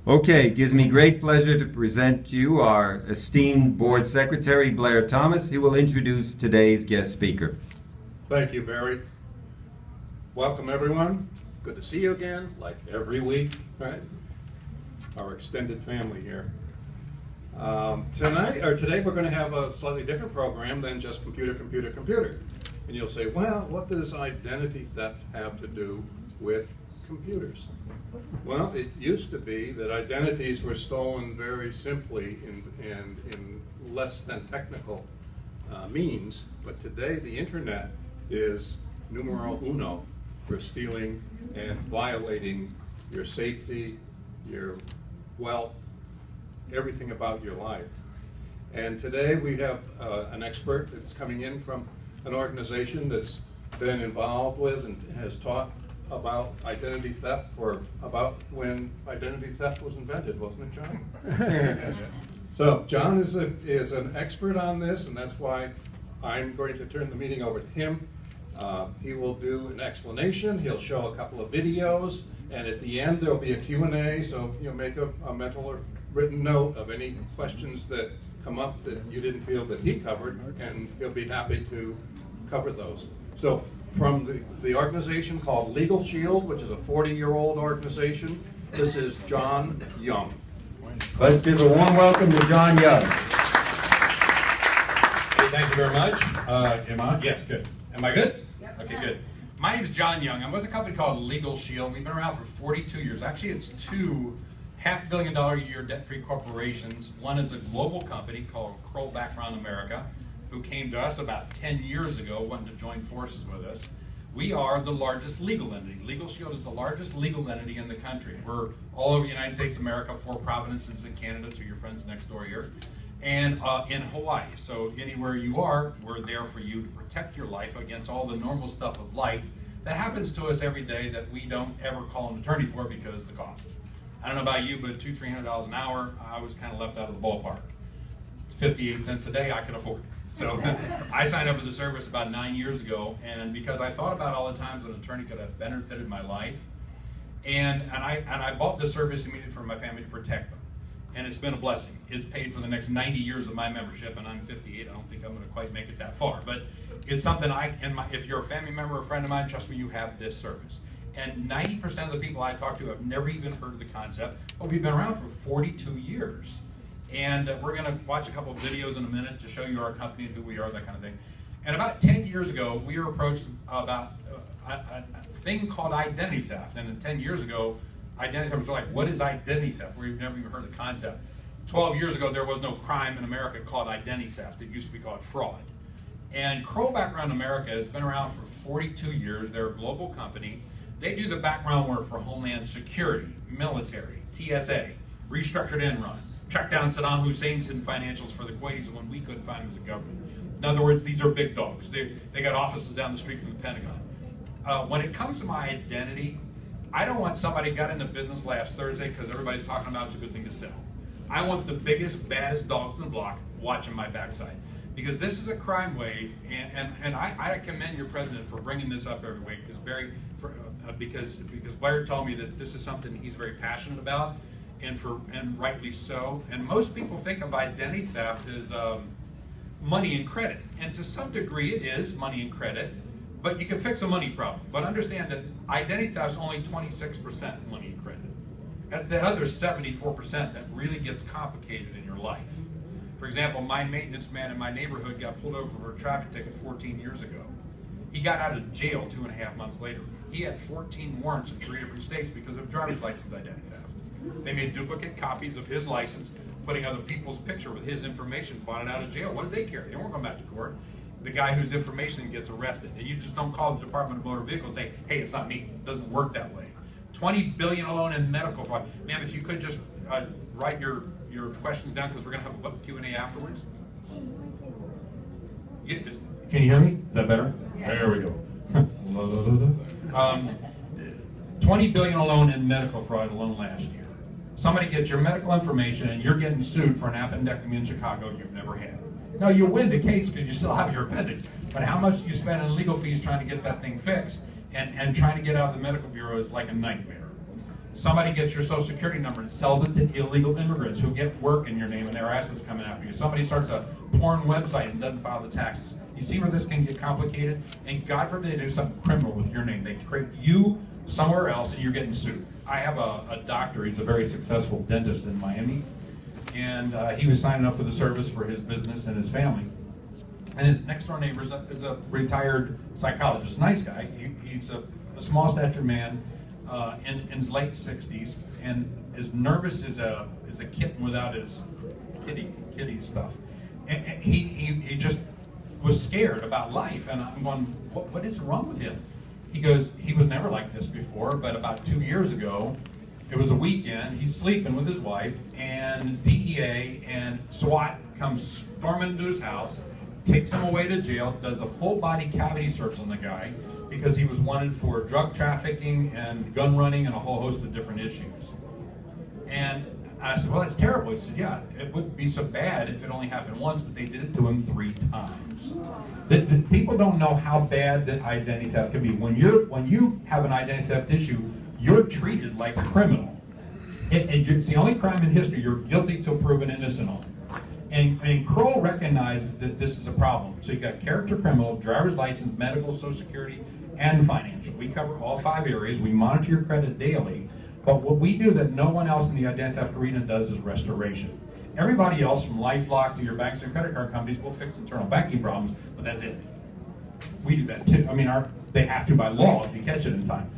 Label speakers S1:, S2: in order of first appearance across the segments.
S1: Okay, it gives me great pleasure to present to you our esteemed Board Secretary, Blair Thomas. He will introduce today's guest speaker.
S2: Thank you, Barry. Welcome, everyone. Good to see you again, like every week, right? Our extended family here. Today we're going to have a slightly different program than just computer. And you'll say, well, what does identity theft have to do with computers? Well, it used to be that identities were stolen very simply and in less than technical means, but today the internet is numero uno for stealing and violating your safety, your wealth, everything about your life. And today we have an expert that's coming in from an organization that's been involved with and has taught about identity theft for about when identity theft was invented, wasn't it, John? So John is an expert on this, and that's why I'm going to turn the meeting over to him. He will do an explanation, he'll show a couple of videos, and at the end there'll be a Q&A, so you'll make a mental or written note of any questions that come up that you didn't feel that he covered, and he'll be happy to cover those. So from the organization called LegalShield, which is a 40-year-old organization, this is John Young.
S1: Let's give a warm welcome to John Young.
S3: Hey, thank you very much. Am I? Yes, good. Am I good? Yep. Okay, good. My name is John Young. I'm with a company called LegalShield. We've been around for 42 years. Actually, it's two $500 million a year debt-free corporations. One is a global company called Kroll Background America, who came to us about 10 years ago, wanting to join forces with us. We are the largest legal entity. LegalShield is the largest legal entity in the country. We're all over the United States of America, 4 provinces in Canada, to your friends next door here, and in Hawaii. So anywhere you are, we're there for you to protect your life against all the normal stuff of life that happens to us every day that we don't ever call an attorney for because of the cost. I don't know about you, but $200-300 an hour, I was kind of left out of the ballpark. 58 cents a day, I could afford it. So I signed up for the service about 9 years ago, and because I thought about all the times an attorney could have benefited my life, and I bought the service immediately for my family to protect them. And it's been a blessing. It's paid for the next 90 years of my membership, and I'm 58. I don't think I'm going to quite make it that far, but it's something if you're a family member or a friend of mine, trust me, you have this service. And 90% of the people I talk to have never even heard of the concept, but we've been around for 42 years. And we're going to watch a couple of videos in a minute to show you our company and who we are, that kind of thing. And about 10 years ago, we were approached about a thing called identity theft. And then 10 years ago, identity theft was like, what is identity theft? We've never even heard of the concept. 12 years ago, there was no crime in America called identity theft. It used to be called fraud. And Kroll Background America has been around for 42 years. They're a global company. They do the background work for Homeland Security, military, TSA, restructured Enron, track down Saddam Hussein's hidden financials for the Kuwaitis when we couldn't find them as a government. In other words, these are big dogs. They got offices down the street from the Pentagon. When it comes to my identity, I don't want somebody got into business last Thursday because everybody's talking about it's a good thing to sell. I want the biggest, baddest dogs in the block watching my backside. Because this is a crime wave, and I commend your president for bringing this up every week, because Blair told me that this is something he's very passionate about, and rightly so. And most people think of identity theft as money and credit, and to some degree it is money and credit, but you can fix a money problem. But understand that identity theft is only 26% money and credit. That's that other 74% that really gets complicated in your life. For example, my maintenance man in my neighborhood got pulled over for a traffic ticket 14 years ago. He got out of jail 2.5 months later. He had 14 warrants in 3 different states because of driver's license identity theft. They made duplicate copies of his license, putting other people's picture with his information, bought it out of jail. What did they care? They weren't going back to court. The guy whose information gets arrested. And you just don't call the Department of Motor Vehicles and say, hey, it's not me. It doesn't work that way. $20 billion alone in medical fraud. Ma'am, if you could just write your questions down, because we're going to have a Q&A afterwards. Can you hear me? Is that better? Yeah. There we go. $20 billion alone in medical fraud alone last year. Somebody gets your medical information and you're getting sued for an appendectomy in Chicago you've never had. Now you win the case because you still have your appendix, but how much do you spend on legal fees trying to get that thing fixed and trying to get out of the medical bureau is like a nightmare. Somebody gets your social security number and sells it to illegal immigrants who get work in your name and their assets coming after you. Somebody starts a porn website and doesn't file the taxes. You see where this can get complicated? And God forbid they do something criminal with your name. They create you somewhere else and you're getting sued. I have a doctor, he's a very successful dentist in Miami, and he was signing up for the service for his business and his family. And his next door neighbor is a retired psychologist, nice guy. He's a small statured man in his late 60s, and as nervous as a kitten without his kitty stuff. And he just was scared about life, and I'm going, what is wrong with him? He goes, he was never like this before, but about 2 years ago, it was a weekend, he's sleeping with his wife, and DEA and SWAT comes storming into his house, takes him away to jail, does a full body cavity search on the guy because he was wanted for drug trafficking and gun running and a whole host of different issues. And I said, well, that's terrible. He said, yeah, it wouldn't be so bad if it only happened once, but they did it to him 3 times. The people don't know how bad the identity theft can be. When you have an identity theft issue, you're treated like a criminal. It's the only crime in history you're guilty till proven innocent on. And Kroll recognized that this is a problem. So you got character criminal, driver's license, medical, social security, and financial. We cover all 5 areas. We monitor your credit daily. But what we do that no one else in the identity theft arena does is restoration. Everybody else, from LifeLock to your banks and credit card companies, will fix internal banking problems, but that's it. We do that too. I mean, they have to by law if you catch it in time.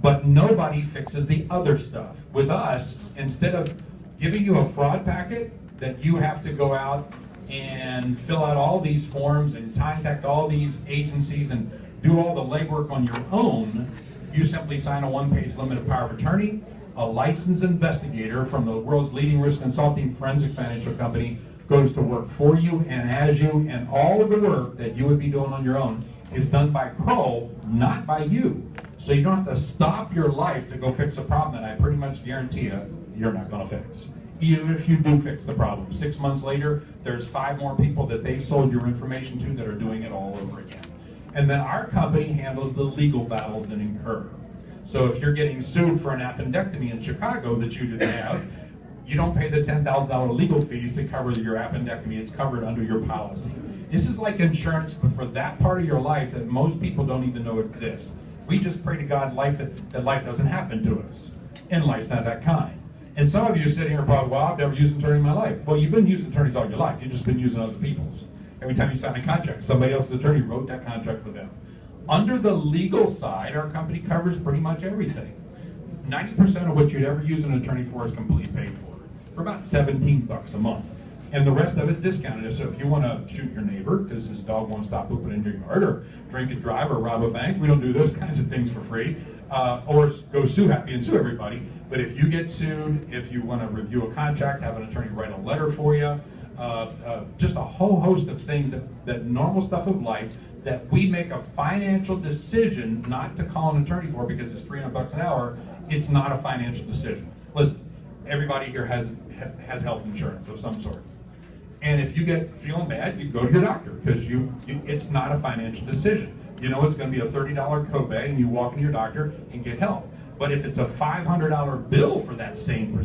S3: But nobody fixes the other stuff. With us, instead of giving you a fraud packet that you have to go out and fill out all these forms and contact all these agencies and do all the legwork on your own, you simply sign a 1-page limited power of attorney. A licensed investigator from the world's leading risk consulting forensic financial company goes to work for you and as you, and all of the work that you would be doing on your own is done by Kroll, not by you. So you don't have to stop your life to go fix a problem that I pretty much guarantee you're not going to fix. Even if you do fix the problem. 6 months later, there's 5 more people that they've sold your information to that are doing it all over again. And then our company handles the legal battles that incur. So if you're getting sued for an appendectomy in Chicago that you didn't have, you don't pay the $10,000 legal fees to cover your appendectomy. It's covered under your policy. This is like insurance, but for that part of your life that most people don't even know exists. We just pray to God that life doesn't happen to us. And life's not that kind. And some of you are sitting here probably, well, I've never used an attorney in my life. Well, you've been using attorneys all your life. You've just been using other people's. Every time you sign a contract, somebody else's attorney wrote that contract for them. Under the legal side, our company covers pretty much everything. 90% of what you'd ever use an attorney for is completely paid for about $17 a month. And the rest of it's discounted. So if you want to shoot your neighbor because his dog won't stop pooping in your yard, or drink and drive, or rob a bank, we don't do those kinds of things for free. Or go sue happy and sue everybody. But if you get sued, if you want to review a contract, have an attorney write a letter for you, just a whole host of things that normal stuff of life that we make a financial decision not to call an attorney for because it's $300 an hour. It's not a financial decision. Listen, everybody here has health insurance of some sort. And if you get feeling bad, you go to your doctor because it's not a financial decision. You know it's going to be a $30 copay, and you walk into your doctor and get help. But if it's a $500 bill for that same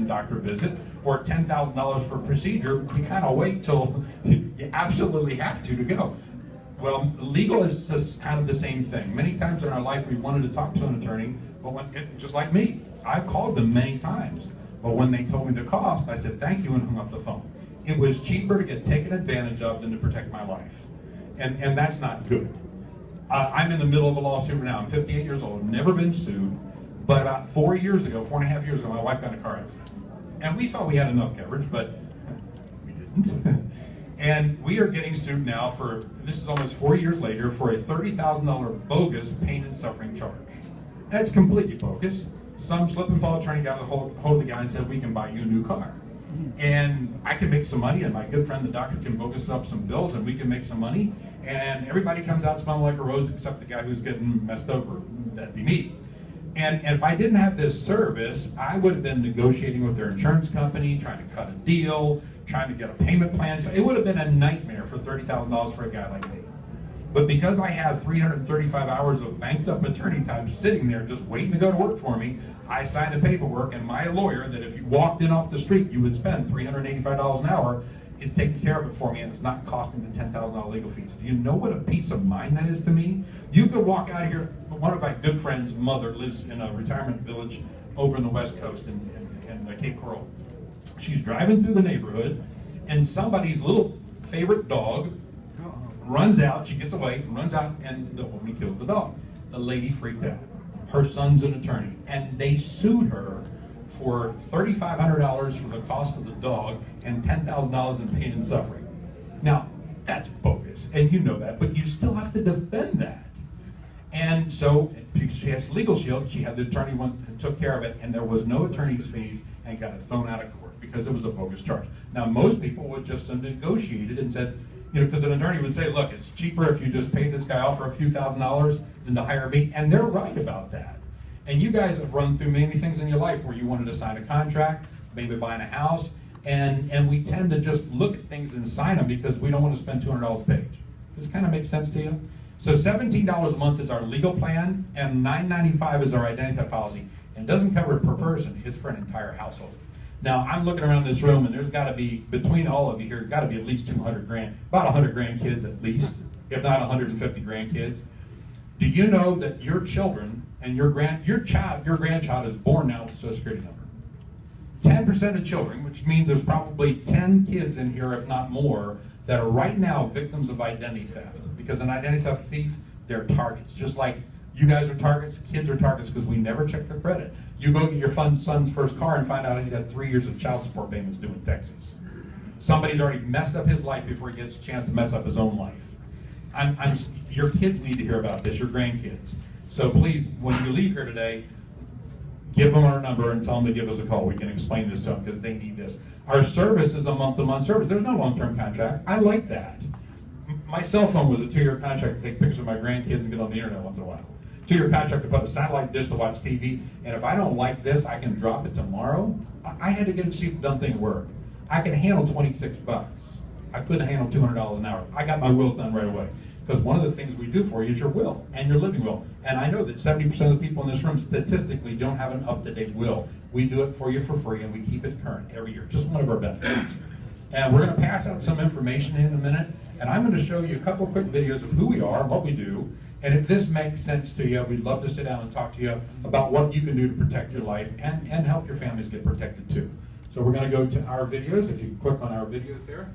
S3: doctor visit, or $10,000 for a procedure, you kind of wait till you absolutely have to go. Well, legal is just kind of the same thing. Many times in our life, we wanted to talk to an attorney, but just like me, I've called them many times. But when they told me the cost, I said thank you and hung up the phone. It was cheaper to get taken advantage of than to protect my life, and that's not good. I'm in the middle of a lawsuit now. I'm 58 years old, never been sued, but about 4.5 years ago, my wife got in a car accident. And we thought we had enough coverage, but we didn't. And we are getting sued now for, this is almost 4 years later, for a $30,000 bogus pain and suffering charge. That's completely bogus. Some slip and fall attorney got a hold of the guy and said, we can buy you a new car. And I can make some money, and my good friend the doctor can book us up some bills, and we can make some money, and everybody comes out smelling like a rose except the guy who's getting messed over. That'd be me. And if I didn't have this service, I would have been negotiating with their insurance company, trying to cut a deal, trying to get a payment plan. So it would have been a nightmare for $30,000 for a guy like me. But because I have 335 hours of banked up attorney time sitting there just waiting to go to work for me, I signed the paperwork, and my lawyer, that if you walked in off the street, you would spend $385 an hour, is taking care of it for me, and it's not costing the $10,000 legal fees. Do you know what a peace of mind that is to me? You could walk out here, one of my good friends' mother lives in a retirement village over in the West Coast in Cape Coral. She's driving through the neighborhood, and somebody's little favorite dog runs out, she gets away, runs out, and the woman kills the dog. The lady freaked out. Her son's an attorney, and they sued her for $3,500 for the cost of the dog and $10,000 in pain and suffering. Now, that's bogus, and you know that, but you still have to defend that. And so, because she has LegalShield, she had the attorney went and took care of it, and there was no attorney's fees, and got it thrown out of court because it was a bogus charge. Now, most people would just have negotiated and said, you know, because an attorney would say, look, it's cheaper if you just pay this guy off for a few $1,000s than to hire me, and they're right about that. And you guys have run through many things in your life where you wanted to sign a contract, maybe buying a house, and we tend to just look at things and sign them because we don't want to spend $200 a page. Does this kind of make sense to you? So $17 a month is our legal plan, and $9.95 is our identity theft policy. And it doesn't cover it per person, it's for an entire household. Now, I'm looking around this room, and there's got to be, between all of you here, got to be at least 200 grand, about 100 grandkids at least, if not 150 grandkids. Do you know that your children and your grandchild is born now with a Social Security number? 10% of children, which means there's probably 10 kids in here, if not more, that are right now victims of identity theft. Because an identity theft thief, they're targets. Just like you guys are targets, kids are targets because we never check their credit. You go get your son's first car and find out he's had 3 years of child support payments due in Texas. Somebody's already messed up his life before he gets a chance to mess up his own life. Your kids need to hear about this, your grandkids. So please, when you leave here today, give them our number and tell them to give us a call. We can explain this to them because they need this. Our service is a month-to-month service. There's no long-term contract. I like that. My cell phone was a 2-year contract to take pictures of my grandkids and get on the internet once in a while. 2-year contract to put a satellite dish to watch TV, and if I don't like this, I can drop it tomorrow. I had to get to see if the dumb thing worked. I can handle 26 bucks. I couldn't handle $200 an hour. I got my wills done right away. Because one of the things we do for you is your will and your living will. And I know that 70% of the people in this room statistically don't have an up-to-date will. We do it for you for free, and we keep it current every year. Just one of our benefits. And we're going to pass out some information in a minute, and I'm going to show you a couple quick videos of who we are, what we do, and if this makes sense to you, we'd love to sit down and talk to you about what you can do to protect your life and help your families get protected too. So we're going to go to our videos. If you click on our videos there.